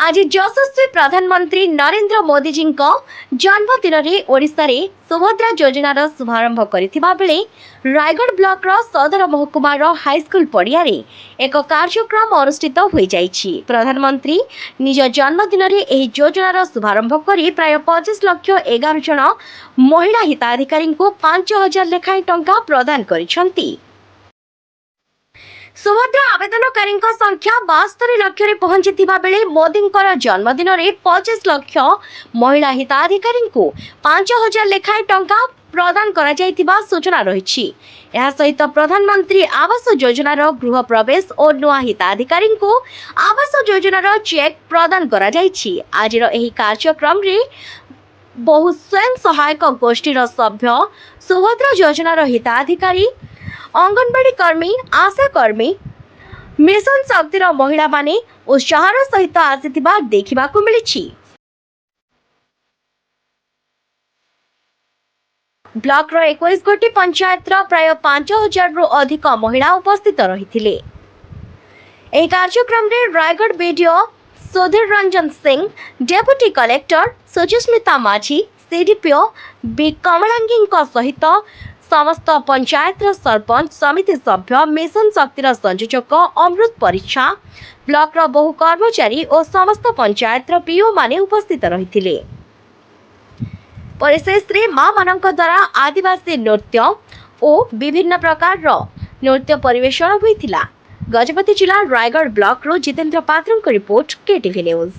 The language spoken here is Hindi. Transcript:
आज यशस्वी प्रधानमंत्री नरेंद्र मोदी जी जन्मदिन में ओडिशा रे सुभद्रा योजनार शुभारंभ करथिबा बेले रायगढ़ ब्लॉक रो सदर महकुमार हाईस्कूल पड़िया रे एक कार्यक्रम अनुष्ठित हो जाइछि। प्रधानमंत्री निज जन्मदिन में एही योजनार शुभारंभ करी प्राय 25 लाख 11 जन महिला हिताधिकारी को 5000 लेखाएं टंका प्रदान करिसंती। सुभद्रा आवेदनकारी संख्या 72 लाख रे पहुंची बेले मोदी जन्मदिन में 25 लाख महिला हिताधिकारी को 5000 लेखाएं टंका प्रदान करा जायतिबा सूचना रही। यह सहित प्रधानमंत्री आवास योजनार गृह प्रवेश और नुआ हिताधिकारी को आवास योजनार चेक प्रदान करा जायछि। आजिर एही कार्यक्रम रे बहु स्वयं सहायक गोष्ठीर सभ्य सुभद्रा योजनार हिताधिकारी अंगनवाड़ी कर्मी आशा कर्मी मिशन शक्तिर महिला माने उत्साहर सहित आसिथिबा देखिबाकू मिलिछि। ब्लॉक रो 21 गोटी पंचायत रो प्राय 5000 रु अधिक महिला उपस्थित रहिथिले। एही कार्यक्रम रे Raigarh BDO Sudhir Ranjan Singh, deputy collector Suchismita माझी, सीडीपीओ बी कमलांगी सहित समस्त पंचायत सरपंच समिति सभ्य मिशन शक्तिर संयोजक अमृत परीक्षा ब्लॉक रो बहु कर्मचारी और समस्त पंचायत पीओ माने उपस्थित रहिथिले। परिशेष रे मां मानक द्वारा आदिवासी नृत्य और विभिन्न प्रकार रो नृत्य परिवेषण होइथिला। गजपति जिला रायगढ़ ब्लॉक रो जितेंद्र पात्र रिपोर्ट केटीवी न्यूज।